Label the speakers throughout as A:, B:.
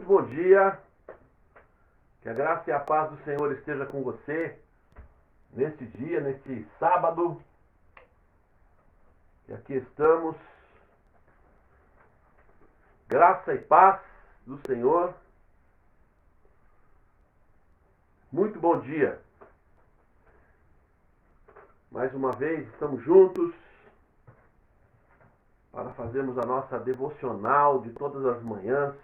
A: bom dia, que a graça e a paz do Senhor esteja com você neste dia, neste sábado. E aqui estamos, graça e paz do Senhor. Muito bom dia. Mais uma vez estamos juntos para fazermos a nossa devocional de todas as manhãs,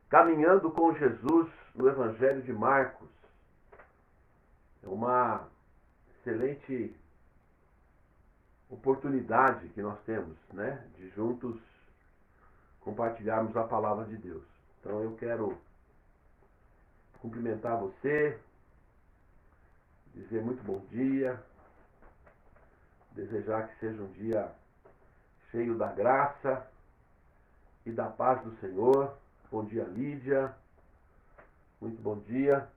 A: caminhando com Jesus no Evangelho de Marcos. É uma excelente oportunidade que nós temos, né, de juntos compartilharmos a palavra de Deus. Então eu quero cumprimentar você, dizer muito bom dia, desejar que seja um dia cheio da graça e da paz do Senhor. Bom dia, Lídia. Muito bom dia.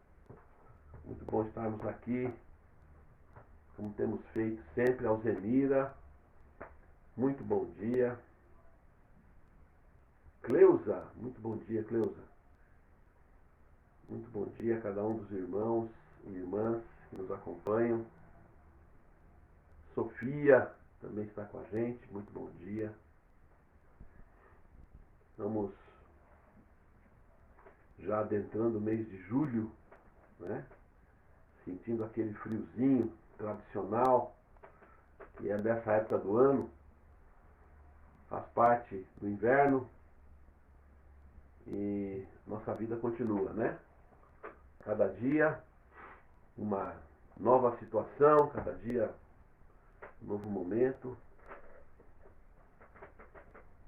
A: Muito bom estarmos aqui, como temos feito sempre. Alzenira. Muito bom dia. Cleusa. Muito bom dia, Cleusa. Muito bom dia a cada um dos irmãos e irmãs que nos acompanham. Sofia também está com a gente. Muito bom dia. Estamos já adentrando o mês de julho, né? Sentindo aquele friozinho tradicional, que é dessa época do ano, faz parte do inverno, e nossa vida continua, né? Cada dia uma nova situação, cada dia um novo momento,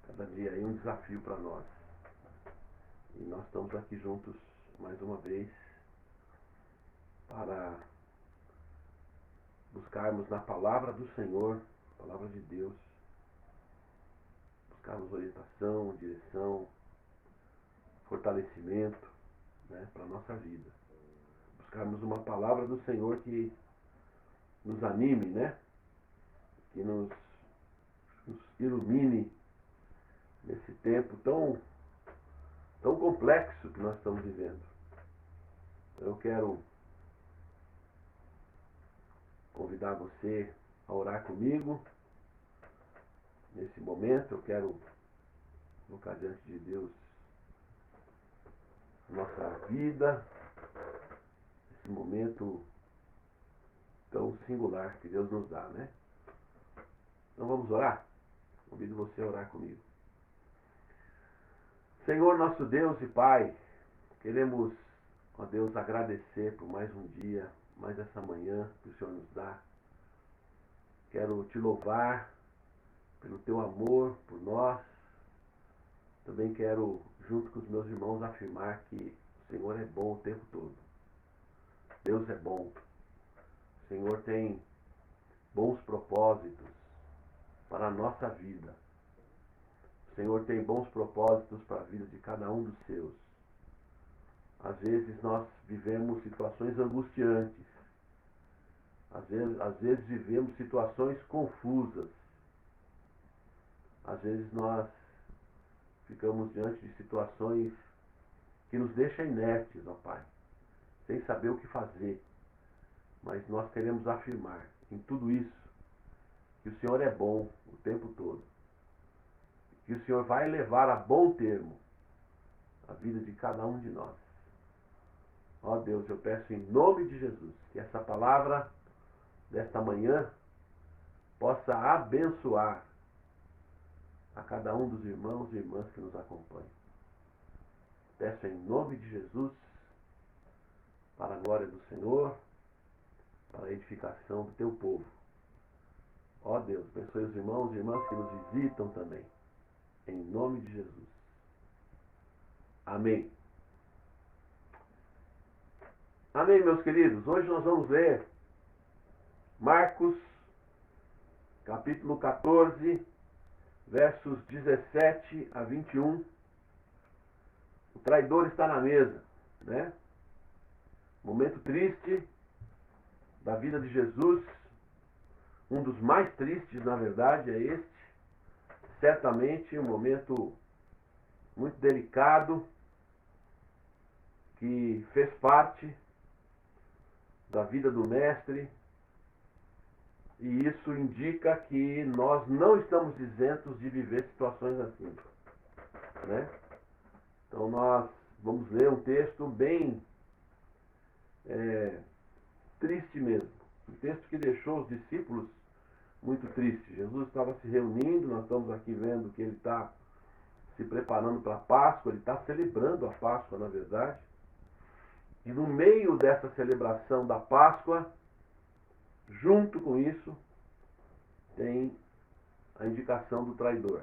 A: cada dia aí um desafio para nós. E nós estamos aqui juntos mais uma vez para buscarmos na palavra do Senhor, palavra de Deus, buscarmos orientação, direção, fortalecimento, né, para a nossa vida. Buscarmos uma palavra do Senhor que nos anime, né, que nos ilumine nesse tempo tão complexo que nós estamos vivendo. Eu quero convidar você a orar comigo. Nesse momento eu quero colocar diante de Deus a nossa vida, esse momento tão singular que Deus nos dá, né? Então vamos orar? Convido você a orar comigo. Senhor, nosso Deus e Pai, queremos, ó Deus, agradecer por mais um dia, mais essa manhã que o Senhor nos dá. Quero te louvar pelo teu amor por nós. Também quero, junto com os meus irmãos, afirmar que o Senhor é bom o tempo todo. Deus é bom. O Senhor tem bons propósitos para a nossa vida. O Senhor tem bons propósitos para a vida de cada um dos seus. Às vezes nós vivemos situações angustiantes. Às vezes vivemos situações confusas. Às vezes nós ficamos diante de situações que nos deixam inertes, ó Pai, sem saber o que fazer. Mas nós queremos afirmar em tudo isso que o Senhor é bom o tempo todo. Que o Senhor vai levar a bom termo a vida de cada um de nós. Ó Deus, eu peço em nome de Jesus que essa palavra desta manhã possa abençoar a cada um dos irmãos e irmãs que nos acompanham. Peço em nome de Jesus, para a glória do Senhor, para a edificação do teu povo. Ó Deus, abençoe os irmãos e irmãs que nos visitam também. Em nome de Jesus. Amém. Amém, meus queridos. Hoje nós vamos ler Marcos, capítulo 14, versos 17 a 21. O traidor está na mesa, né? Momento triste da vida de Jesus. Um dos mais tristes, na verdade, é este. Certamente um momento muito delicado, que fez parte da vida do Mestre, e isso indica que nós não estamos isentos de viver situações assim, né? Então nós vamos ler um texto bem triste mesmo, um texto que deixou os discípulos muito tristes. Jesus estava se reunindo, nós estamos aqui vendo que ele está se preparando para a Páscoa, ele está celebrando a Páscoa, na verdade. E no meio dessa celebração da Páscoa, junto com isso, tem a indicação do traidor.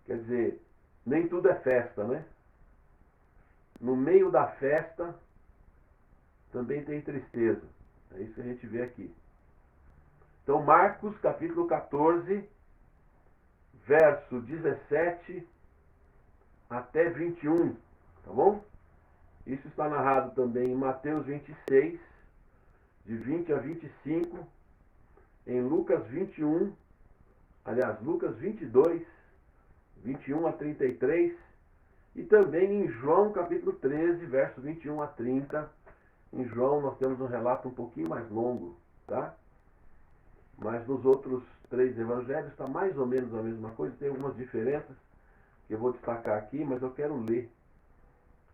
A: Quer dizer, nem tudo é festa, né? No meio da festa, também tem tristeza. É isso que a gente vê aqui. Então, Marcos, capítulo 14, verso 17 até 21, tá bom? Isso está narrado também em Mateus 26, de 20 a 25, em Lucas 21, aliás, Lucas 22, 21 a 33, e também em João capítulo 13, verso 21 a 30. Em João nós temos um relato um pouquinho mais longo, tá? Mas nos outros 3 evangelhos está mais ou menos a mesma coisa, tem algumas diferenças que eu vou destacar aqui, mas eu quero ler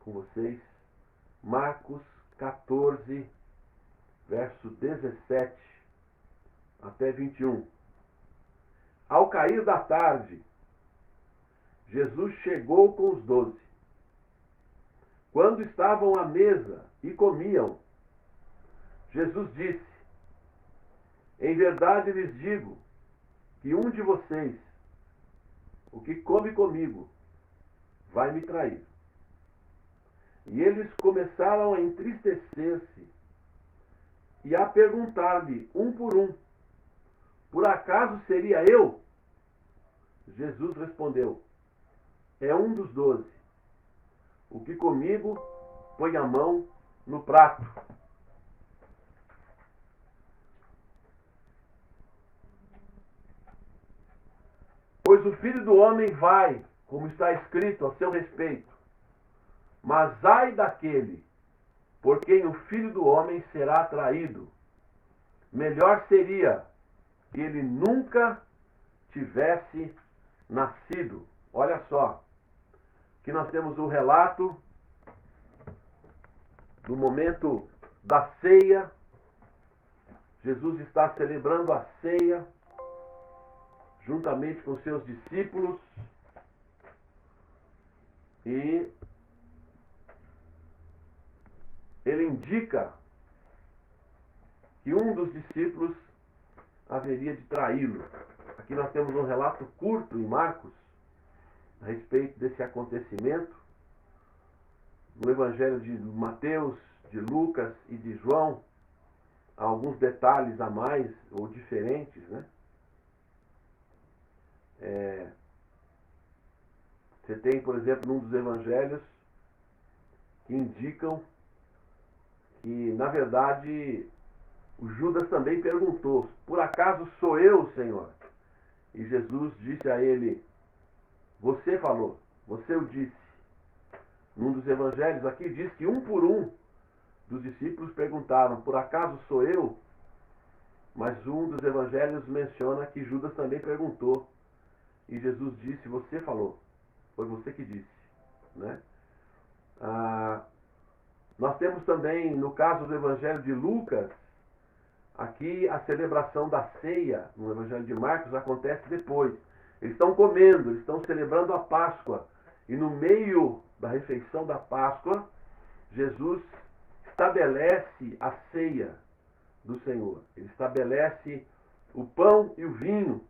A: com vocês. Marcos 14, verso 17 até 21. Ao cair da tarde, Jesus chegou com os 12. Quando estavam à mesa e comiam, Jesus disse: em verdade lhes digo que um de vocês, o que come comigo, vai me trair. E eles começaram a entristecer-se e a perguntar-lhe um por acaso seria eu? Jesus respondeu: é um dos 12, o que comigo põe a mão no prato. Pois o Filho do Homem vai, como está escrito a seu respeito. Mas ai daquele por quem o Filho do Homem será traído. Melhor seria que ele nunca tivesse nascido. Olha só, aqui nós temos o relato do momento da ceia. Jesus está celebrando a ceia juntamente com seus discípulos, e ele indica que um dos discípulos haveria de traí-lo. Aqui nós temos um relato curto em Marcos a respeito desse acontecimento. No Evangelho de Mateus, de Lucas e de João, há alguns detalhes a mais ou diferentes, né? Você tem, por exemplo, num dos evangelhos que indicam que, na verdade, o Judas também perguntou: por acaso sou eu, Senhor? E Jesus disse a ele: você falou, você o disse. Num dos evangelhos aqui diz que um por um dos discípulos perguntaram: por acaso sou eu? Mas um dos evangelhos menciona que Judas também perguntou. E Jesus disse: você falou, foi você que disse, né? Nós temos também, no caso do Evangelho de Lucas, aqui a celebração da ceia. No Evangelho de Marcos acontece depois. Eles estão comendo, eles estão celebrando a Páscoa. E no meio da refeição da Páscoa, Jesus estabelece a ceia do Senhor. Ele estabelece o pão e o vinho,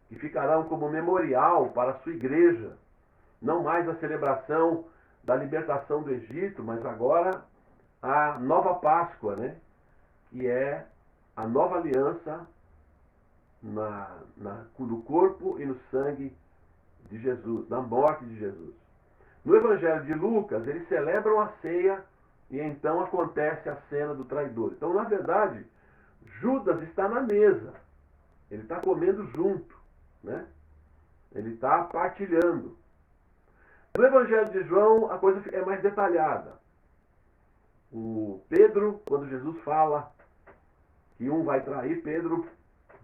A: que ficarão como memorial para a sua igreja. Não mais a celebração da libertação do Egito, mas agora a nova Páscoa, né? Que é a nova aliança no corpo e no sangue de Jesus, na morte de Jesus. No Evangelho de Lucas, eles celebram a ceia e então acontece a cena do traidor. Então, na verdade, Judas está na mesa. Ele está comendo junto, né? Ele está partilhando. No Evangelho de João, a coisa é mais detalhada. O Pedro, quando Jesus fala que um vai trair, Pedro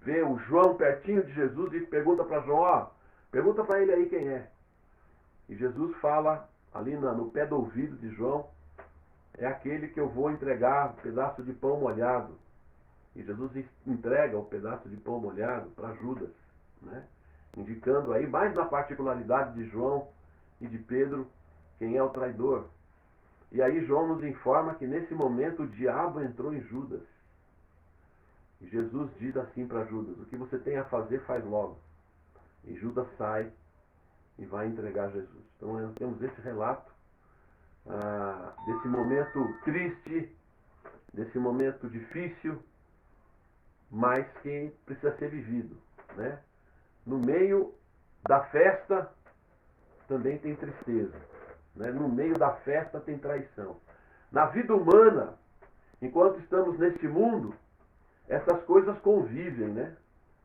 A: vê o João pertinho de Jesus e pergunta para João, ó, pergunta para ele aí quem é. E Jesus fala ali no pé do ouvido de João, é aquele que eu vou entregar um pedaço de pão molhado. E Jesus entrega o pedaço de pão molhado para Judas, né? Indicando aí, mais na particularidade de João e de Pedro, quem é o traidor. E aí João nos informa que nesse momento o diabo entrou em Judas. E Jesus diz assim para Judas, o que você tem a fazer, faz logo. E Judas sai e vai entregar Jesus. Então nós temos esse relato desse momento triste, desse momento difícil, mas que precisa ser vivido, né? No meio da festa também tem tristeza, né? No meio da festa tem traição. Na vida humana, enquanto estamos neste mundo, essas coisas convivem, né?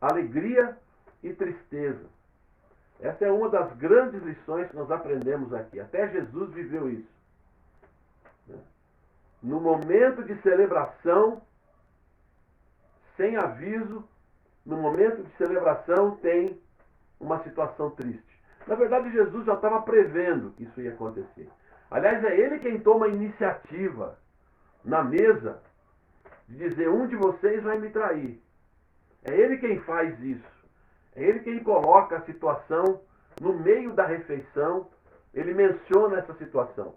A: Alegria e tristeza. Essa é uma das grandes lições que nós aprendemos aqui. Até Jesus viveu isso, né? No momento de celebração, sem aviso, no momento de celebração tem uma situação triste. Na verdade, Jesus já estava prevendo que isso ia acontecer. Aliás, é ele quem toma a iniciativa na mesa de dizer, um de vocês vai me trair. É ele quem faz isso. É ele quem coloca a situação no meio da refeição. Ele menciona essa situação,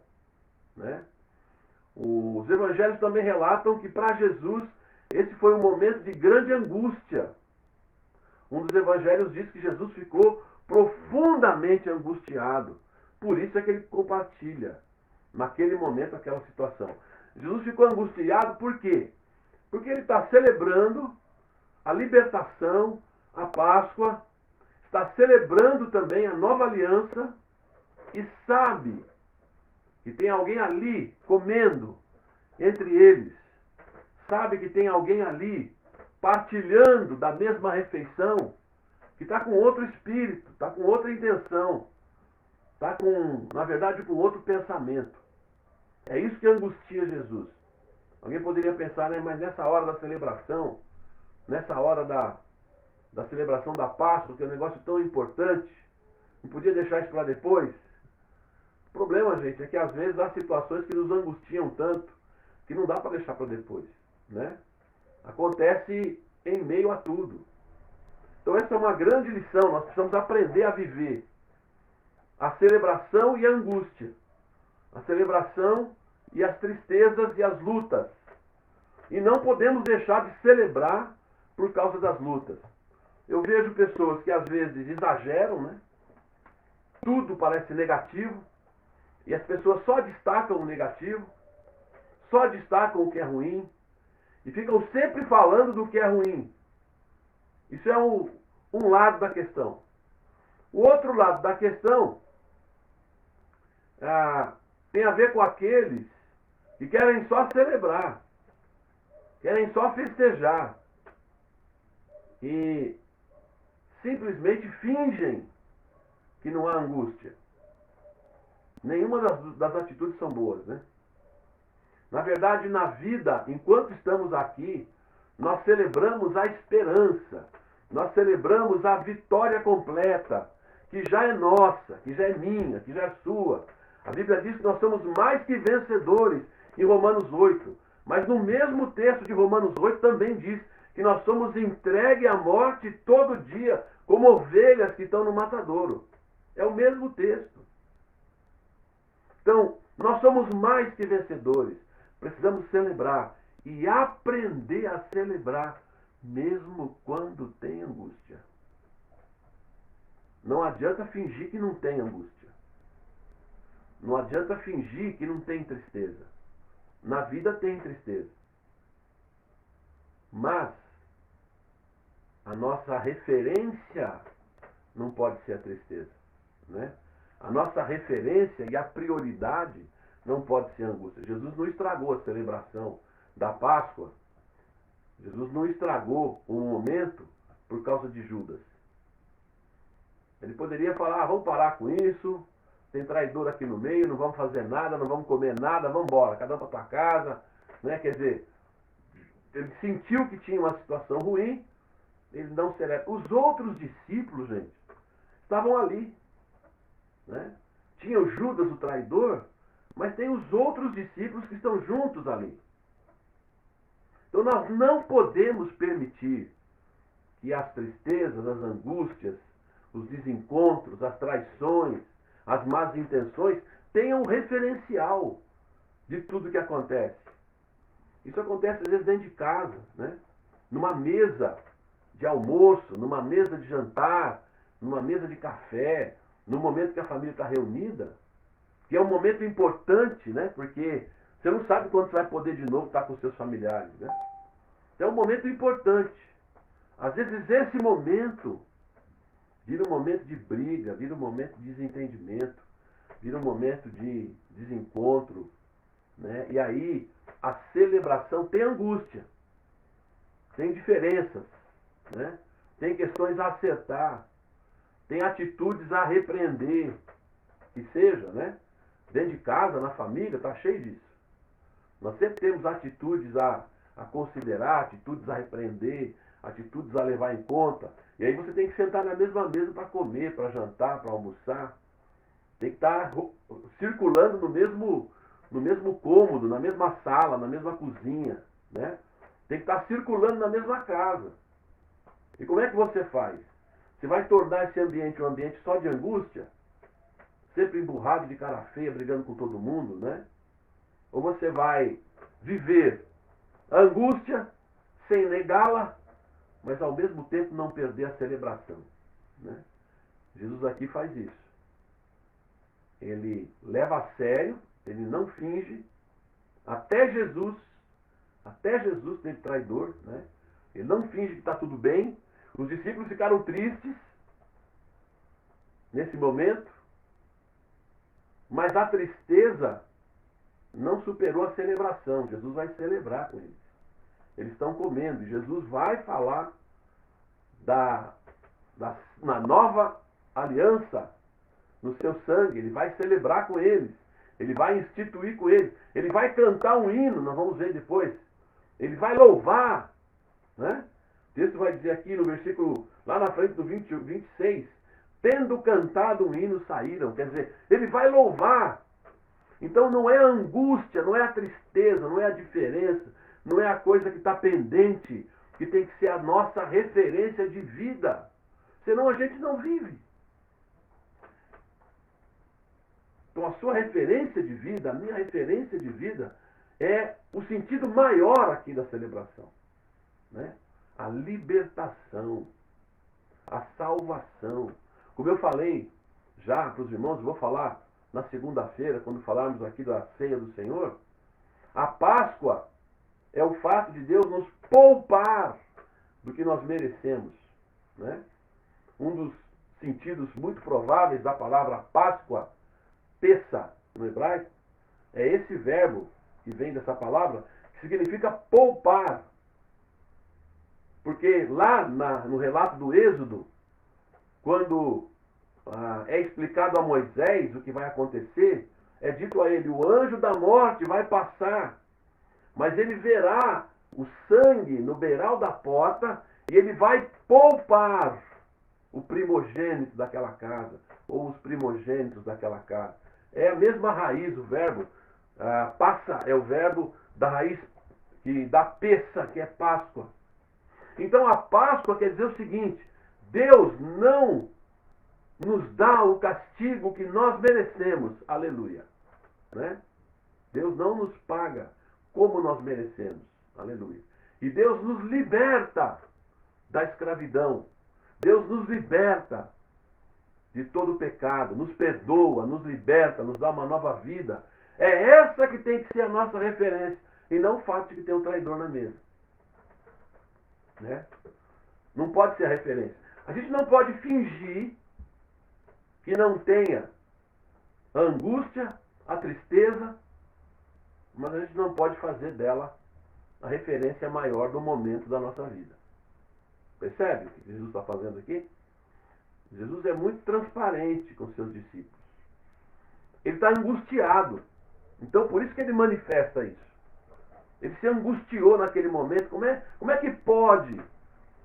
A: né? Os evangelhos também relatam que para Jesus esse foi um momento de grande angústia. Um dos evangelhos diz que Jesus ficou profundamente angustiado. Por isso é que ele compartilha, naquele momento, aquela situação. Jesus ficou angustiado por quê? Porque ele está celebrando a libertação, a Páscoa, está celebrando também a nova aliança e sabe que tem alguém ali comendo entre eles. Sabe que tem alguém ali partilhando da mesma refeição, que está com outro espírito, está com outra intenção, está com, na verdade, com outro pensamento. É isso que angustia Jesus. Alguém poderia pensar, né, mas nessa hora da celebração, nessa hora da celebração da Páscoa, que é um negócio tão importante, não podia deixar isso para depois? O problema, gente, é que às vezes há situações que nos angustiam tanto que não dá para deixar para depois, né? Acontece em meio a tudo. Então essa é uma grande lição, nós precisamos aprender a viver a celebração e a angústia, a celebração e as tristezas e as lutas. E não podemos deixar de celebrar por causa das lutas. Eu vejo pessoas que às vezes exageram, né? Tudo parece negativo, e as pessoas só destacam o negativo, só destacam o que é ruim, e ficam sempre falando do que é ruim. Isso é um lado da questão. O outro lado da questão tem a ver com aqueles que querem só celebrar, querem só festejar e simplesmente fingem que não há angústia. Nenhuma das atitudes são boas, né? Na verdade, na vida, enquanto estamos aqui, nós celebramos a esperança, nós celebramos a vitória completa, que já é nossa, que já é minha, que já é sua. A Bíblia diz que nós somos mais que vencedores em Romanos 8. Mas no mesmo texto de Romanos 8 também diz que nós somos entregues à morte todo dia, como ovelhas que estão no matadouro. É o mesmo texto. Então, nós somos mais que vencedores. Precisamos celebrar e aprender a celebrar, mesmo quando tem angústia. Não adianta fingir que não tem angústia. Não adianta fingir que não tem tristeza. Na vida tem tristeza. Mas a nossa referência não pode ser a tristeza, né? A nossa referência e a prioridade não pode ser a angústia. Jesus não estragou a celebração da Páscoa. Jesus não estragou o momento por causa de Judas. Ele poderia falar, vamos parar com isso, tem traidor aqui no meio, não vamos fazer nada, não vamos comer nada, vamos embora, cada um para tua casa, né? Quer dizer, ele sentiu que tinha uma situação ruim, ele não celebra. Os outros discípulos, gente, estavam ali, né? Tinha o Judas, o traidor, mas tem os outros discípulos que estão juntos ali. Então nós não podemos permitir que as tristezas, as angústias, os desencontros, as traições, as más intenções tenham um referencial de tudo que acontece. Isso acontece às vezes dentro de casa, né? Numa mesa de almoço, numa mesa de jantar, numa mesa de café, no momento que a família está reunida, que é um momento importante, né? Porque você não sabe quando você vai poder de novo estar com seus familiares, né? Então é um momento importante. Às vezes esse momento vira um momento de briga, vira um momento de desentendimento, vira um momento de desencontro, né? E aí a celebração tem angústia, tem diferenças, né? Tem questões a acertar, tem atitudes a repreender, que seja, né? Dentro de casa, na família, está cheio disso. Nós sempre temos atitudes a considerar, atitudes a repreender, atitudes a levar em conta. E aí você tem que sentar na mesma mesa para comer, para jantar, para almoçar. Tem que estar circulando no mesmo cômodo, na mesma sala, na mesma cozinha, né? Tem que estar circulando na mesma casa. E como é que você faz? Você vai tornar esse ambiente um ambiente só de angústia? Sempre emburrado, de cara feia, brigando com todo mundo, né? Ou você vai viver a angústia sem negá-la, mas ao mesmo tempo não perder a celebração, né? Jesus aqui faz isso. Ele leva a sério, ele não finge. Até Jesus teve traidor, né? Ele não finge que está tudo bem. Os discípulos ficaram tristes nesse momento, mas a tristeza não superou a celebração. Jesus vai celebrar com eles. Eles estão comendo. Jesus vai falar na nova aliança, no seu sangue. Ele vai celebrar com eles. Ele vai instituir com eles. Ele vai cantar um hino, nós vamos ver depois. Ele vai louvar, né? O texto vai dizer aqui no versículo, lá na frente do 26, tendo cantado um hino saíram. Quer dizer, ele vai louvar. Então não é a angústia, não é a tristeza, não é a diferença, não é a coisa que está pendente, que tem que ser a nossa referência de vida. Senão a gente não vive. Então a sua referência de vida, a minha referência de vida, é o sentido maior aqui da celebração, né? A libertação, a salvação. Como eu falei já para os irmãos, eu vou falar na segunda-feira, quando falarmos aqui da ceia do Senhor, a Páscoa é o fato de Deus nos poupar do que nós merecemos, né? Um dos sentidos muito prováveis da palavra Páscoa, Pessa, no hebraico, é esse verbo que vem dessa palavra, que significa poupar. Porque lá no relato do Êxodo, quando é explicado a Moisés o que vai acontecer, é dito a ele, o anjo da morte vai passar, mas ele verá o sangue no beiral da porta e ele vai poupar o primogênito daquela casa, ou os primogênitos daquela casa. É a mesma raiz, o verbo, passa, é o verbo da raiz da peça, que é Páscoa. Então a Páscoa quer dizer o seguinte, Deus não nos dá o castigo que nós merecemos, aleluia, né? Deus não nos paga como nós merecemos, aleluia. E Deus nos liberta da escravidão, Deus nos liberta de todo o pecado, nos perdoa, nos liberta, nos dá uma nova vida. É essa que tem que ser a nossa referência, e não o fato de que tem um traidor na mesa, né? Não pode ser a referência. A gente não pode fingir que não tenha a angústia, a tristeza, mas a gente não pode fazer dela a referência maior do momento da nossa vida. Percebe o que Jesus está fazendo aqui? Jesus é muito transparente com seus discípulos. Ele está angustiado. Então por isso que ele manifesta isso. Ele se angustiou naquele momento. Como é que pode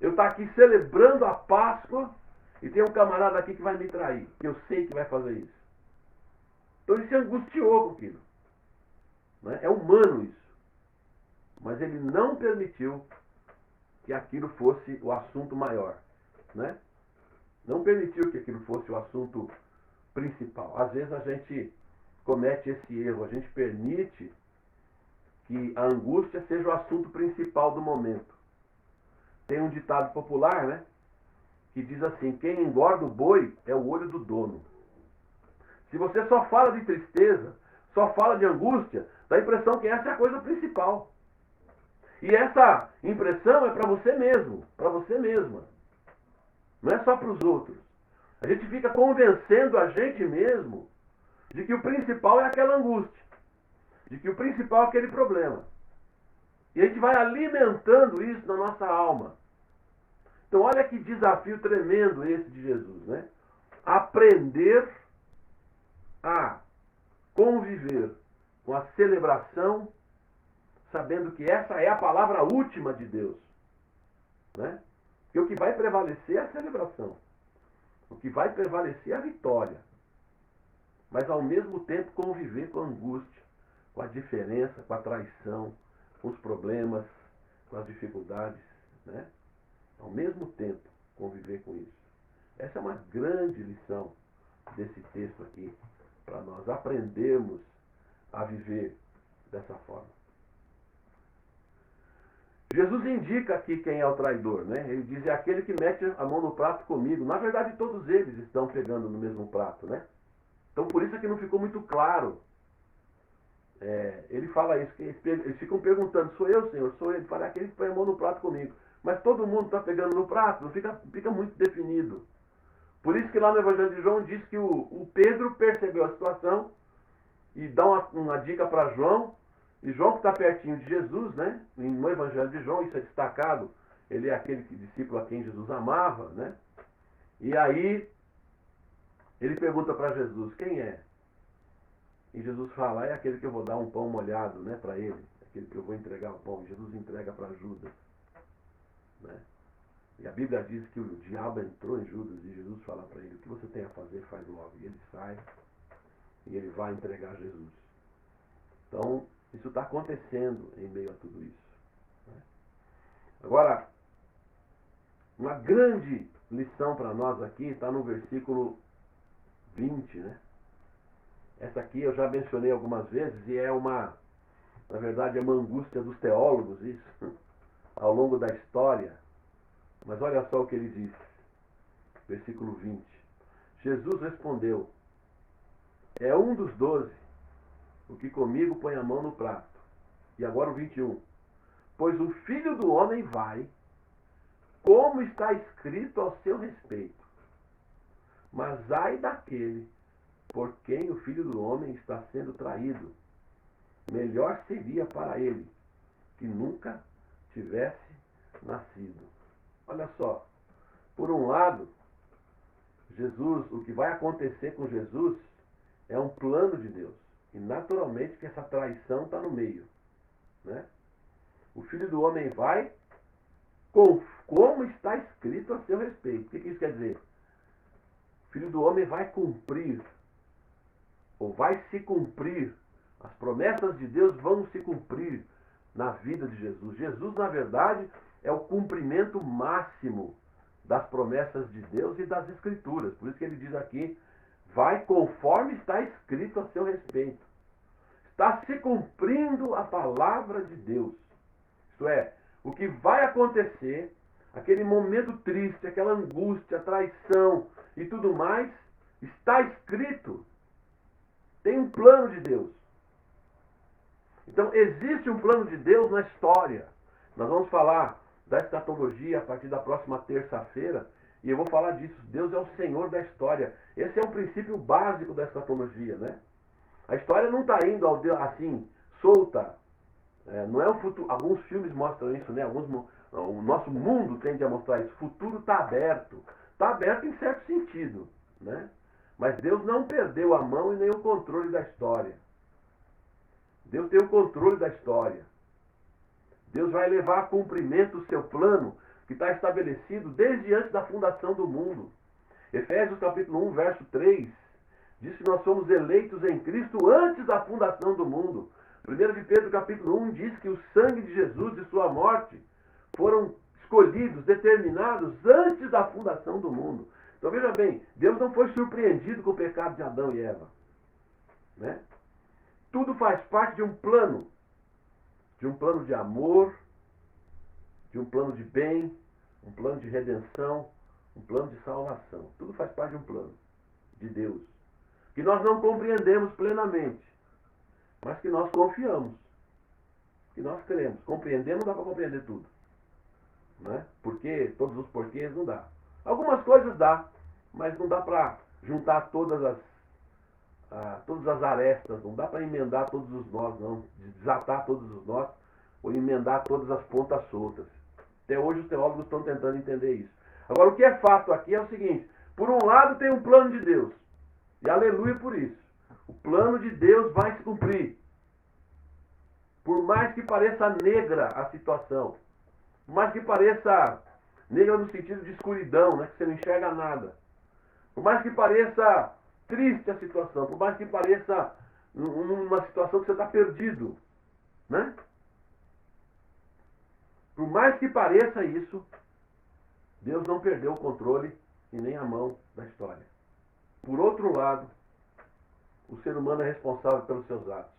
A: eu estar aqui celebrando a Páscoa e tem um camarada aqui que vai me trair, que eu sei que vai fazer isso? Então ele se angustiou com aquilo. Né? É humano isso. Mas ele não permitiu que aquilo fosse o assunto maior. Né? Não permitiu que aquilo fosse o assunto principal. Às vezes a gente comete esse erro, a gente permite que a angústia seja o assunto principal do momento. Tem um ditado popular, né, que diz assim: quem engorda o boi é o olho do dono. Se você só fala de tristeza, só fala de angústia, dá a impressão que essa é a coisa principal. E essa impressão é para você mesmo, para você mesma. Não é só para os outros. A gente fica convencendo a gente mesmo de que o principal é aquela angústia, de que o principal é aquele problema. E a gente vai alimentando isso na nossa alma. Então olha que desafio tremendo esse de Jesus, né? Aprender a conviver com a celebração, sabendo que essa é a palavra última de Deus. Né? Porque o que vai prevalecer é a celebração. O que vai prevalecer é a vitória. Mas ao mesmo tempo conviver com a angústia, com a diferença, com a traição, com os problemas, com as dificuldades. Né? Ao mesmo tempo conviver com isso. Essa é uma grande lição desse texto aqui, para nós aprendermos a viver dessa forma. Jesus indica aqui quem é o traidor, né? Ele diz: é aquele que mete a mão no prato comigo. Na verdade, todos eles estão pegando no mesmo prato, né? Então, por isso é que não ficou muito claro. Ele fala isso, que eles ficam perguntando: sou eu, Senhor? Sou ele. Ele fala: é aquele que põe a mão no prato comigo. Mas todo mundo está pegando no prato, não fica muito definido. Por isso que lá no Evangelho de João diz que o Pedro percebeu a situação e dá uma dica para João. E João, que está pertinho de Jesus, né? No Evangelho de João, isso é destacado. Ele é aquele discípulo a quem Jesus amava, né? E aí ele pergunta para Jesus: quem é? E Jesus fala: é aquele que eu vou dar um pão molhado, né, para ele. Aquele que eu vou entregar o pão. E Jesus entrega para Judas. Né? E a Bíblia diz que o diabo entrou em Judas e Jesus fala para ele: o que você tem a fazer, faz logo. E ele sai e ele vai entregar Jesus. Então, isso está acontecendo em meio a tudo isso. Né? Agora, uma grande lição para nós aqui está no versículo 20. Né? Essa aqui eu já mencionei algumas vezes e na verdade, é uma angústia dos teólogos, isso, ao longo da história. Mas olha só o que ele diz. Versículo 20. Jesus respondeu: é um dos 12 o que comigo põe a mão no prato. E agora o 21. Pois o Filho do Homem vai, como está escrito ao seu respeito. Mas ai daquele por quem o Filho do Homem está sendo traído. Melhor seria para ele que nunca tivesse nascido. Olha só, por um lado, o que vai acontecer com Jesus é um plano de Deus. E naturalmente que essa traição está no meio. Né? O Filho do Homem vai como está escrito a seu respeito. O que isso quer dizer? O Filho do Homem vai cumprir, ou vai se cumprir. As promessas de Deus vão se cumprir na vida de Jesus. Jesus, na verdade, é o cumprimento máximo das promessas de Deus e das Escrituras. Por isso que ele diz aqui: vai conforme está escrito a seu respeito. Está se cumprindo a palavra de Deus. Isto é, o que vai acontecer, aquele momento triste, aquela angústia, a traição e tudo mais, está escrito. Tem um plano de Deus. Então, existe um plano de Deus na história. Nós vamos falar da escatologia a partir da próxima terça-feira. E eu vou falar disso. Deus é o Senhor da história. Esse é um princípio básico da escatologia, né? A história não está indo assim, solta. Não é o futuro. Alguns filmes mostram isso, né? O nosso mundo tende a mostrar isso. O futuro está aberto. Está aberto em certo sentido, né? Mas Deus não perdeu a mão e nem o controle da história. Deus tem o controle da história. Deus vai levar a cumprimento o seu plano, que está estabelecido desde antes da fundação do mundo. Efésios capítulo 1, verso 3, diz que nós somos eleitos em Cristo antes da fundação do mundo. 1 de Pedro capítulo 1 diz que o sangue de Jesus e sua morte foram escolhidos, determinados antes da fundação do mundo. Então veja bem, Deus não foi surpreendido com o pecado de Adão e Eva. Né? Tudo faz parte de um plano de amor, de um plano de bem, um plano de redenção, um plano de salvação. Tudo faz parte de um plano de Deus, que nós não compreendemos plenamente, mas que nós confiamos, que nós cremos. Compreender não dá para compreender tudo. Né? Porque, todos os porquês não dá. Algumas coisas dá, mas não dá para juntar todas as arestas, não dá para emendar todos os nós, não, desatar todos os nós, ou emendar todas as pontas soltas. Até hoje os teólogos estão tentando entender isso. Agora, o que é fato aqui é o seguinte: por um lado tem um plano de Deus, e aleluia por isso. O plano de Deus vai se cumprir. Por mais que pareça negra a situação, por mais que pareça negra no sentido de escuridão, né, que você não enxerga nada, por mais que pareça triste a situação, por mais que pareça uma situação que você está perdido, né? Por mais que pareça isso, Deus não perdeu o controle e nem a mão da história. Por outro lado, o ser humano é responsável pelos seus atos.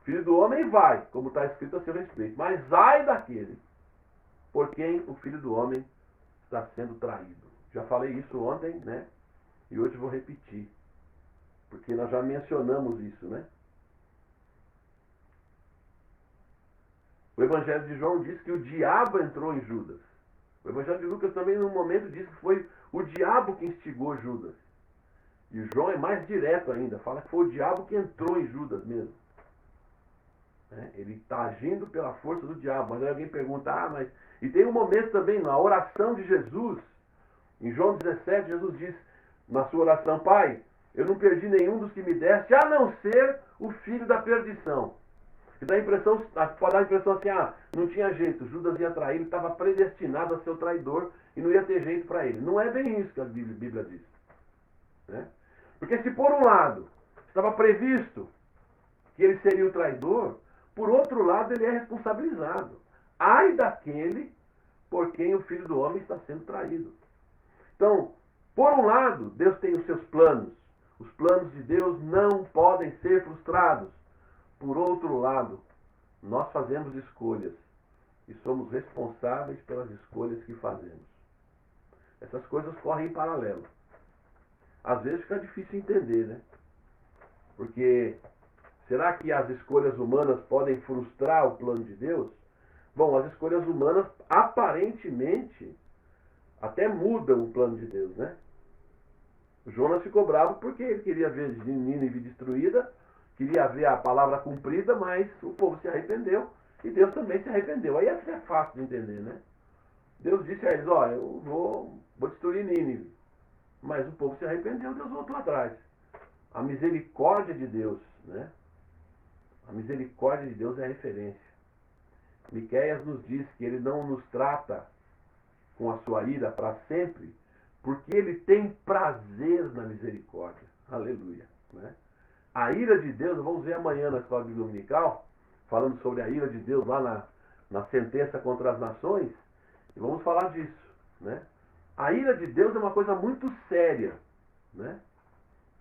A: O Filho do Homem vai, como está escrito a seu respeito, mas ai daquele por quem o Filho do Homem está sendo traído. Já falei isso ontem, né? E hoje vou repetir, porque nós já mencionamos isso, né? O Evangelho de João diz que o diabo entrou em Judas. O Evangelho de Lucas também, num momento, diz que foi o diabo que instigou Judas. E João é mais direto ainda, fala que foi o diabo que entrou em Judas mesmo. Ele está agindo pela força do diabo. Mas aí alguém pergunta, mas... E tem um momento também, na oração de Jesus, em João 17, Jesus diz, na sua oração: Pai, eu não perdi nenhum dos que me deste, a não ser o filho da perdição. E dá a impressão, pode dar a impressão assim, não tinha jeito, Judas ia trair, ele estava predestinado a ser o traidor e não ia ter jeito para ele. Não é bem isso que a Bíblia diz. Né? Porque se por um lado estava previsto que ele seria o traidor, por outro lado ele é responsabilizado. Ai daquele por quem o Filho do Homem está sendo traído. Então, por um lado, Deus tem os seus planos. Os planos de Deus não podem ser frustrados. Por outro lado, nós fazemos escolhas e somos responsáveis pelas escolhas que fazemos. Essas coisas correm em paralelo. Às vezes fica difícil entender, né? Porque será que as escolhas humanas podem frustrar o plano de Deus? Bom, as escolhas humanas aparentemente até mudam o plano de Deus, né? O Jonas ficou bravo porque ele queria ver Nínive destruída, queria ver a palavra cumprida, mas o povo se arrependeu e Deus também se arrependeu. Aí é fácil de entender, né? Deus disse a eles: eu vou destruir Nínive. Mas o povo se arrependeu, Deus voltou atrás. A misericórdia de Deus, né? A misericórdia de Deus é a referência. Miqueias nos diz que ele não nos trata com a sua ira para sempre, porque ele tem prazer na misericórdia. Aleluia. Né? A ira de Deus, vamos ver amanhã na escola bíblica dominical, falando sobre a ira de Deus lá na sentença contra as nações, e vamos falar disso. Né? A ira de Deus é uma coisa muito séria. Né?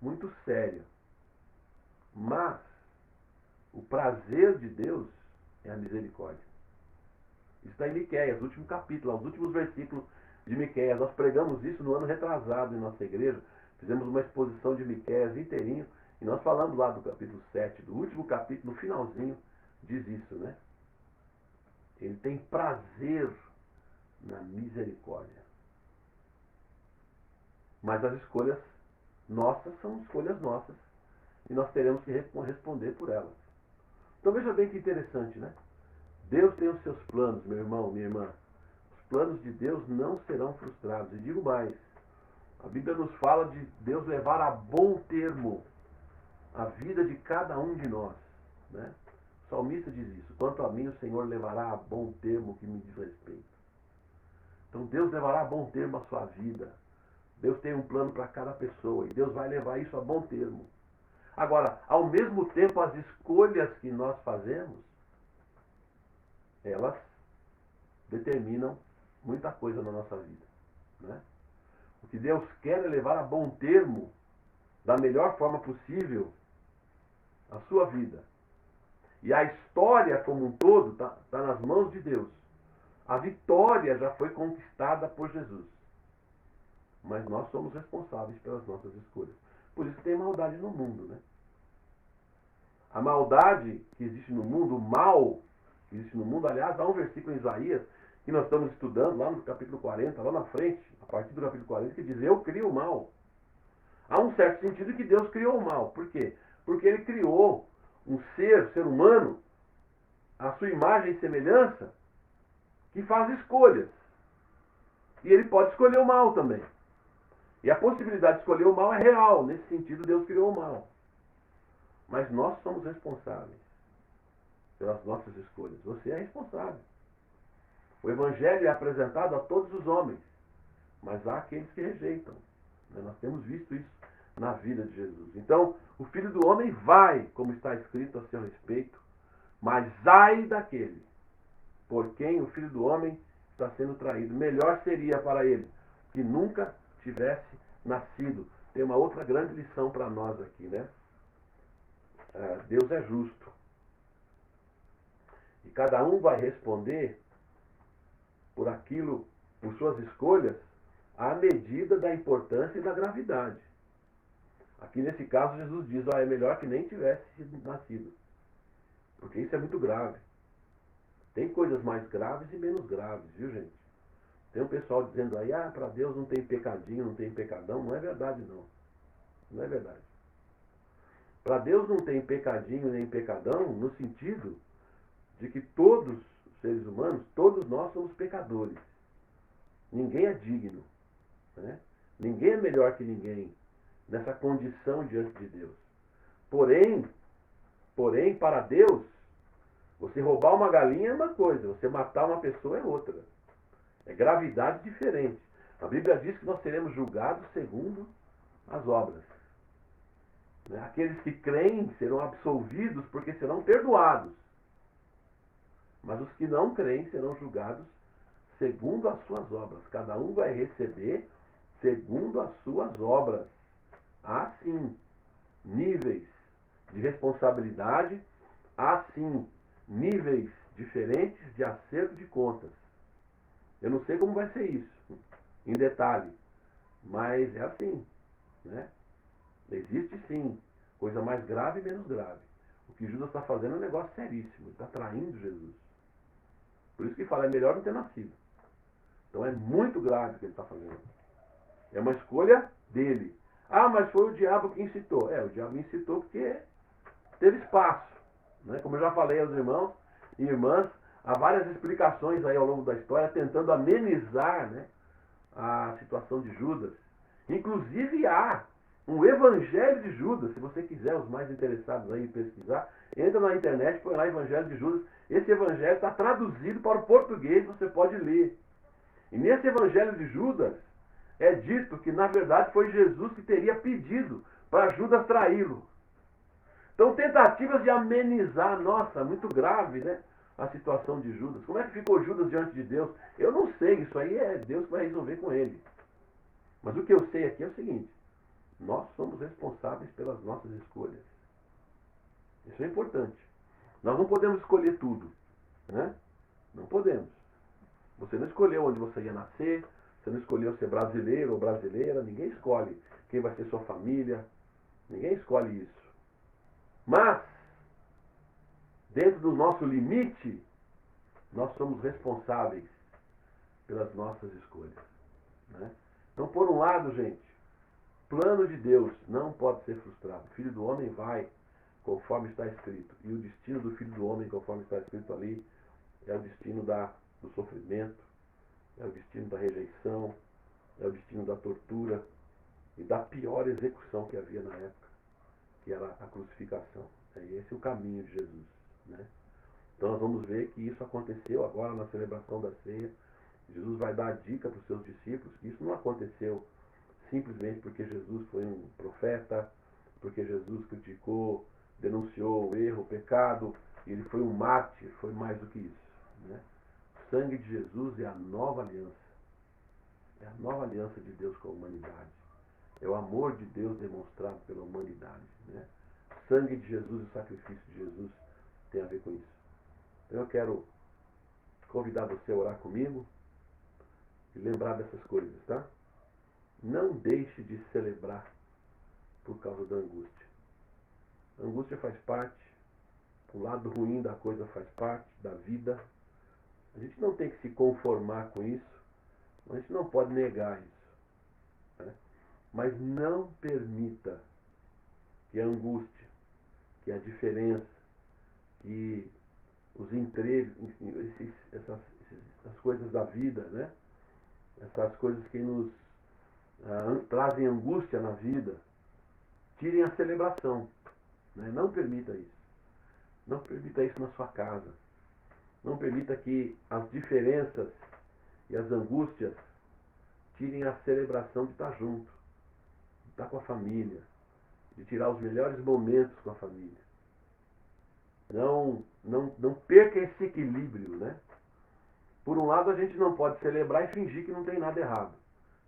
A: Muito séria. Mas o prazer de Deus é a misericórdia. Isso está em Miqueias, último capítulo, os últimos versículos de Miqueias. Nós pregamos isso no ano retrasado em nossa igreja. Fizemos uma exposição de Miqueias inteirinho. E nós falamos lá do capítulo 7, do último capítulo, no finalzinho, diz isso, né? Ele tem prazer na misericórdia. Mas as escolhas nossas são escolhas nossas. E nós teremos que responder por elas. Então veja bem que interessante, né? Deus tem os seus planos, meu irmão, minha irmã. Os planos de Deus não serão frustrados. E digo mais, A Bíblia nos fala de Deus levar a bom termo a vida de cada um de nós, né? O salmista diz isso: quanto a mim, o Senhor levará a bom termo o que me diz respeito. Então Deus levará a bom termo a sua vida. Deus tem um plano para cada pessoa e Deus vai levar isso a bom termo. Agora, ao mesmo tempo, as escolhas que nós fazemos, elas determinam muita coisa na nossa vida, né? O que Deus quer é levar a bom termo, da melhor forma possível, a sua vida. E a história como um todo está nas mãos de Deus. A vitória já foi conquistada por Jesus. Mas nós somos responsáveis pelas nossas escolhas. Por isso que tem maldade no mundo, né? A maldade que existe no mundo, o mal que existe no mundo, aliás, há um versículo em Isaías que nós estamos estudando lá no capítulo 40, lá na frente, a partir do capítulo 40, que diz: eu crio o mal. Há um certo sentido que Deus criou o mal. Por quê? Porque Ele criou um ser humano, à sua imagem e semelhança, que faz escolhas. E Ele pode escolher o mal também. E a possibilidade de escolher o mal é real. Nesse sentido, Deus criou o mal. Mas nós somos responsáveis pelas nossas escolhas. Você é responsável. O Evangelho é apresentado a todos os homens, mas há aqueles que rejeitam. Nós temos visto isso na vida de Jesus. Então, o Filho do Homem vai, como está escrito a seu respeito, mas ai daquele por quem o Filho do Homem está sendo traído. Melhor seria para ele que nunca tivesse nascido. Tem uma outra grande lição para nós aqui, né? Deus é justo. E cada um vai responder por aquilo, por suas escolhas, à medida da importância e da gravidade. Aqui nesse caso Jesus diz: é melhor que nem tivesse nascido. Porque isso é muito grave. Tem coisas mais graves e menos graves, viu, gente? Tem um pessoal dizendo aí: para Deus não tem pecadinho, não tem pecadão. Não é verdade, não. Não é verdade. Para Deus não tem pecadinho nem pecadão no sentido de que todos os seres humanos, todos nós somos pecadores. Ninguém é digno, né? Ninguém é melhor que ninguém nessa condição diante de Deus. Porém, para Deus, você roubar uma galinha é uma coisa, você matar uma pessoa é outra. É gravidade diferente. A Bíblia diz que nós seremos julgados segundo as obras. Aqueles que creem serão absolvidos porque serão perdoados. Mas os que não creem serão julgados segundo as suas obras. Cada um vai receber segundo as suas obras. Há sim níveis de responsabilidade, há sim níveis diferentes de acerto de contas. Eu não sei como vai ser isso, em detalhe, mas é assim, né? Existe sim coisa mais grave e menos grave. O que Judas está fazendo é um negócio seríssimo, ele está traindo Jesus. Por isso que fala: é melhor não ter nascido. Então é muito grave o que ele está fazendo. É uma escolha dele. Mas foi o diabo que incitou. O diabo incitou porque teve espaço, né? Como eu já falei aos irmãos e irmãs, há várias explicações aí ao longo da história tentando amenizar, né, a situação de Judas. Inclusive há um Evangelho de Judas. Se você quiser, os mais interessados aí em pesquisar, entra na internet, põe lá Evangelho de Judas. Esse Evangelho está traduzido para o português, você pode ler. E nesse Evangelho de Judas é dito que, na verdade, foi Jesus que teria pedido para Judas traí-lo. Então, tentativas de amenizar, nossa, muito grave, né, a situação de Judas. Como é que ficou Judas diante de Deus? Eu não sei, isso aí é Deus que vai resolver com ele. Mas o que eu sei aqui é o seguinte: nós somos responsáveis pelas nossas escolhas. Isso é importante. Nós não podemos escolher tudo, né? Não podemos. Você não escolheu onde você ia nascer, você não escolheu ser brasileiro ou brasileira, ninguém escolhe quem vai ser sua família, ninguém escolhe isso. Mas, dentro do nosso limite, nós somos responsáveis pelas nossas escolhas, né? Então, por um lado, gente, plano de Deus não pode ser frustrado. O Filho do Homem vai conforme está escrito. E o destino do Filho do Homem, conforme está escrito ali, é o destino do sofrimento, é o destino da rejeição, é o destino da tortura, e da pior execução que havia na época, que era a crucificação. É esse o caminho de Jesus, né? Então nós vamos ver que isso aconteceu agora na celebração da ceia. Jesus vai dar a dica para os seus discípulos que isso não aconteceu simplesmente porque Jesus foi um profeta, porque Jesus criticou, denunciou o erro, o pecado, e ele foi um mártir, foi mais do que isso, né? O sangue de Jesus é a nova aliança. É a nova aliança de Deus com a humanidade. É o amor de Deus demonstrado pela humanidade, né? O sangue de Jesus e o sacrifício de Jesus tem a ver com isso. Então eu quero convidar você a orar comigo e lembrar dessas coisas, tá? Não deixe de celebrar por causa da angústia. A angústia faz parte, o lado ruim da coisa faz parte da vida. A gente não tem que se conformar com isso, a gente não pode negar isso, né? Mas não permita que a angústia, que a diferença, que os entrevos, essas coisas da vida, né? Essas coisas que nos trazem angústia na vida, tirem a celebração, né? Não permita isso. Não permita isso na sua casa. Não permita que as diferenças e as angústias tirem a celebração de estar junto, de estar com a família, de tirar os melhores momentos com a família. Não perca esse equilíbrio, né? Por um lado, a gente não pode celebrar e fingir que não tem nada errado.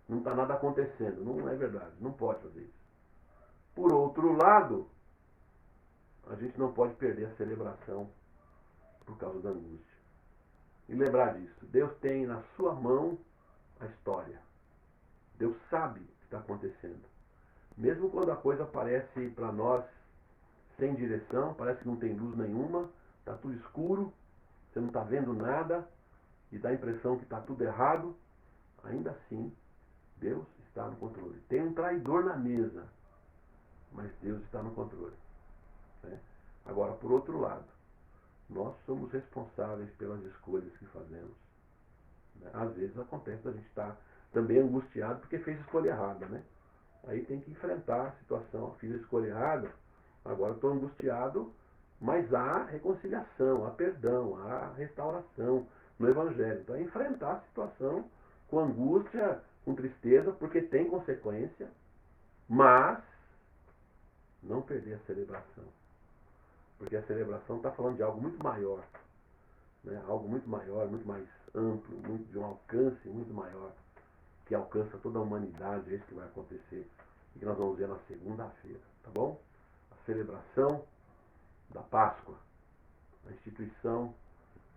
A: Não está nada acontecendo. Não é verdade. Não pode fazer isso. Por outro lado, a gente não pode perder a celebração por causa da angústia. E lembrar disso. Deus tem na sua mão a história. Deus sabe o que está acontecendo. Mesmo quando a coisa parece para nós sem direção, parece que não tem luz nenhuma, está tudo escuro, você não está vendo nada e dá a impressão que está tudo errado, ainda assim, Deus está no controle. Tem um traidor na mesa, mas Deus está no controle, né? Agora, por outro lado, nós somos responsáveis pelas escolhas que fazemos, né? Às vezes acontece a gente estar também angustiado porque fez escolha errada, né? Aí tem que enfrentar a situação. Fiz a escolha errada, agora estou angustiado, mas há reconciliação, há perdão, há restauração no Evangelho. Então é enfrentar a situação com angústia, com tristeza, porque tem consequência, mas não perder a celebração. Porque a celebração está falando de algo muito maior, né? Algo muito maior, muito mais amplo, de um alcance muito maior, que alcança toda a humanidade. É isso que vai acontecer e que nós vamos ver na segunda-feira, tá bom? A celebração da Páscoa, a instituição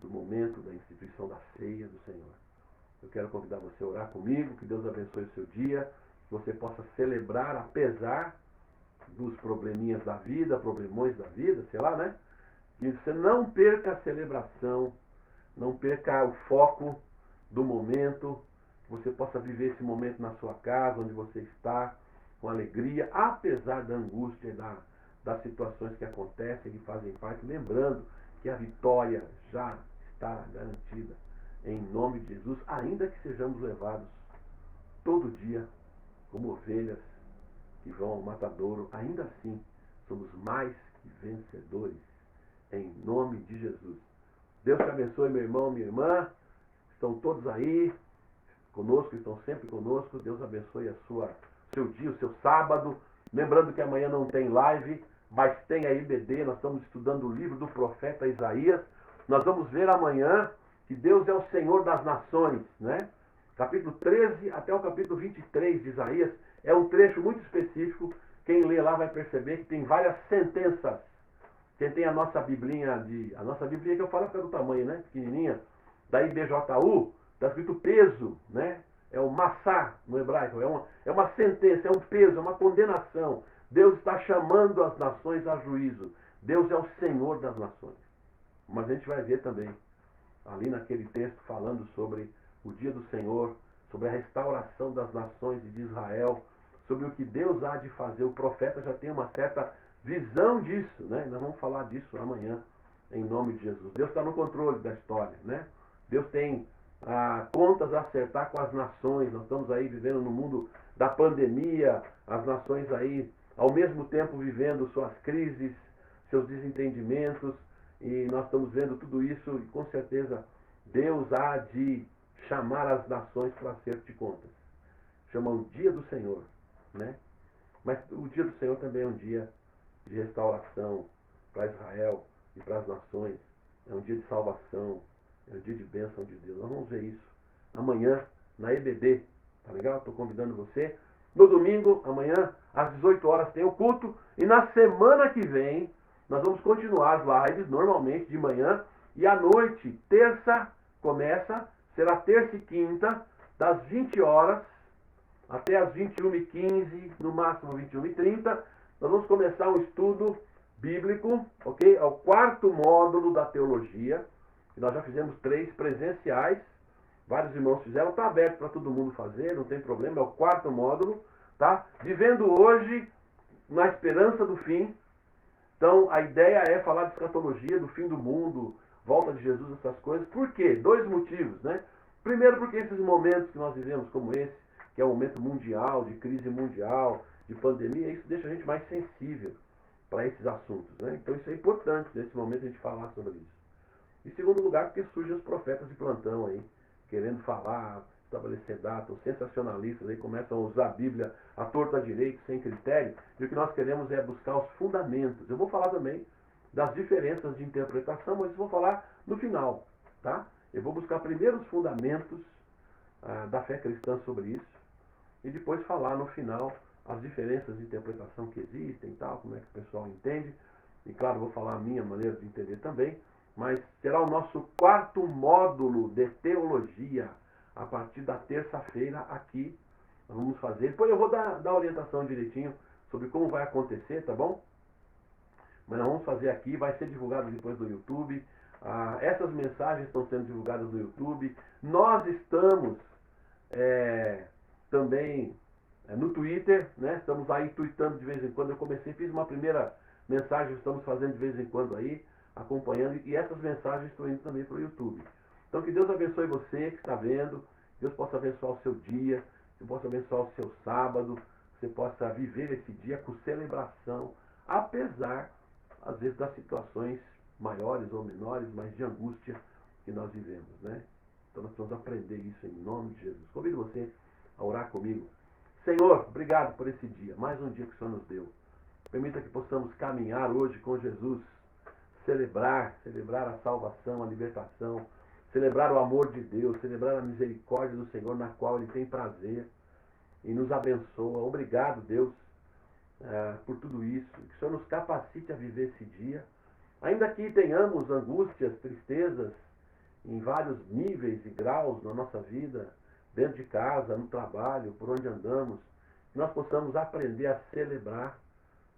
A: do momento da instituição da ceia do Senhor. Eu quero convidar você a orar comigo, que Deus abençoe o seu dia, que você possa celebrar apesar dos probleminhas da vida, problemões da vida, sei lá, né? Que você não perca a celebração, não perca o foco do momento, que você possa viver esse momento na sua casa, onde você está, com alegria, apesar da angústia e das situações que acontecem, que fazem parte, lembrando que a vitória já está garantida, em nome de Jesus, ainda que sejamos levados todo dia como ovelhas que vão ao matadouro, ainda assim somos mais que vencedores, em nome de Jesus. Deus te abençoe, meu irmão, minha irmã, estão todos aí conosco, estão sempre conosco. Deus abençoe seu dia, o seu sábado. Lembrando que amanhã não tem live, mas tem a IBD. Nós estamos estudando o livro do profeta Isaías. Nós vamos ver amanhã que Deus é o Senhor das nações, né? Capítulo 13 até o capítulo 23 de Isaías é um trecho muito específico. Quem lê lá vai perceber que tem várias sentenças. Quem tem a nossa biblinha que eu falo é do tamanho, né? Pequenininha, da IBJU, está escrito peso, né? É o massá no hebraico, é uma sentença, é um peso, é uma condenação. Deus está chamando as nações a juízo. Deus é o Senhor das nações. Mas a gente vai ver também, ali naquele texto, falando sobre o dia do Senhor, sobre a restauração das nações de Israel, sobre o que Deus há de fazer. O profeta já tem uma certa visão disso, né? Nós vamos falar disso amanhã, em nome de Jesus. Deus está no controle da história, né? Deus tem contas a acertar com as nações. Nós estamos aí vivendo num mundo da pandemia, as nações aí ao mesmo tempo vivendo suas crises, seus desentendimentos, e nós estamos vendo tudo isso e com certeza Deus há de chamar as nações para acerto de contas. Chama o dia do Senhor, né? Mas o dia do Senhor também é um dia de restauração para Israel e para as nações. É um dia de salvação, é um dia de bênção de Deus. Nós vamos ver isso amanhã na EBD, tá legal? Estou convidando você. No domingo, amanhã, às 18 horas tem o culto. E na semana que vem, nós vamos continuar as lives, normalmente de manhã. E à noite, terça, começa, será terça e quinta, das 20 horas até as 21h15, no máximo 21h30. Nós vamos começar um estudo bíblico, ok? É o quarto módulo da teologia. E nós já fizemos 3 presenciais. Vários irmãos fizeram, está aberto para todo mundo fazer, não tem problema, é o quarto módulo, tá? Vivendo hoje na esperança do fim. Então, a ideia é falar de escatologia, do fim do mundo, volta de Jesus, essas coisas. Por quê? 2 motivos, né? Primeiro, porque esses momentos que nós vivemos como esse, que é um momento mundial, de crise mundial, de pandemia, isso deixa a gente mais sensível para esses assuntos, né? Então, isso é importante, nesse momento, a gente falar sobre isso. Em segundo lugar, porque surgem os profetas de plantão aí, querendo falar, estabelecer datas, os sensacionalistas aí começam a usar a Bíblia à torta à direita, sem critério, e o que nós queremos é buscar os fundamentos. Eu vou falar também das diferenças de interpretação, mas eu vou falar no final, tá? Eu vou buscar primeiro os fundamentos da fé cristã sobre isso, e depois falar no final as diferenças de interpretação que existem, tal, como é que o pessoal entende, e claro, vou falar a minha maneira de entender também, mas será o nosso quarto módulo de teologia, a partir da terça-feira aqui. Nós vamos fazer. Depois eu vou dar orientação direitinho sobre como vai acontecer, tá bom? Mas nós vamos fazer aqui, vai ser divulgado depois no YouTube. Essas mensagens estão sendo divulgadas no YouTube. Nós estamos também no Twitter, né? Estamos aí tweetando de vez em quando. Eu fiz uma primeira mensagem, estamos fazendo de vez em quando aí, acompanhando, e essas mensagens estão indo também para o YouTube. Então que Deus abençoe você que está vendo, Deus possa abençoar o seu dia, que possa abençoar o seu sábado, que você possa viver esse dia com celebração, apesar, às vezes, das situações maiores ou menores, mas de angústia que nós vivemos, né? Então nós vamos aprender isso em nome de Jesus. Convido você a orar comigo. Senhor, obrigado por esse dia, mais um dia que o Senhor nos deu. Permita que possamos caminhar hoje com Jesus, celebrar a salvação, a libertação, celebrar o amor de Deus, celebrar a misericórdia do Senhor na qual Ele tem prazer e nos abençoa. Obrigado, Deus, por tudo isso. Que o Senhor nos capacite a viver esse dia. Ainda que tenhamos angústias, tristezas, em vários níveis e graus na nossa vida, dentro de casa, no trabalho, por onde andamos, que nós possamos aprender a celebrar,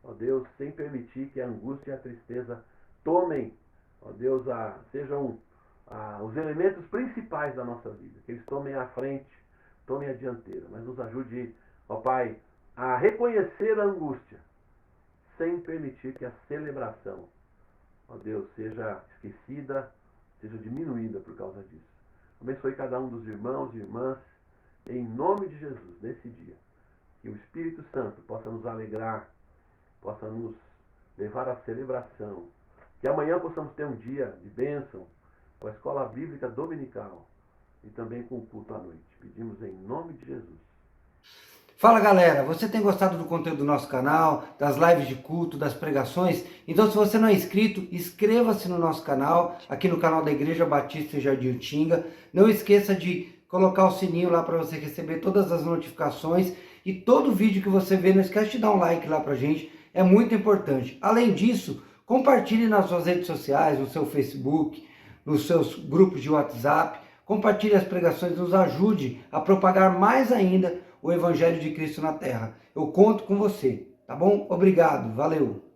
A: ó Deus, sem permitir que a angústia e a tristeza tomem, ó Deus, sejam os elementos principais da nossa vida, que eles tomem a frente, tomem a dianteira, mas nos ajude, ó Pai, a reconhecer a angústia, sem permitir que a celebração, ó Deus, seja esquecida, seja diminuída por causa disso. Abençoe cada um dos irmãos e irmãs, em nome de Jesus, nesse dia. Que o Espírito Santo possa nos alegrar, possa nos levar à celebração. Que amanhã possamos ter um dia de bênção, com a escola bíblica dominical e também com o culto à noite. Pedimos em nome de Jesus.
B: Fala galera, você tem gostado do conteúdo do nosso canal, das lives de culto, das pregações? Então se você não é inscrito, inscreva-se no nosso canal, aqui no canal da Igreja Batista em Jardim Utinga. Não esqueça de colocar o sininho lá para você receber todas as notificações, e todo vídeo que você vê, não esquece de dar um like lá pra gente, é muito importante. Além disso, compartilhe nas suas redes sociais, no seu Facebook, nos seus grupos de WhatsApp, compartilhe as pregações, nos ajude a propagar mais ainda o Evangelho de Cristo na Terra. Eu conto com você, tá bom? Obrigado, valeu!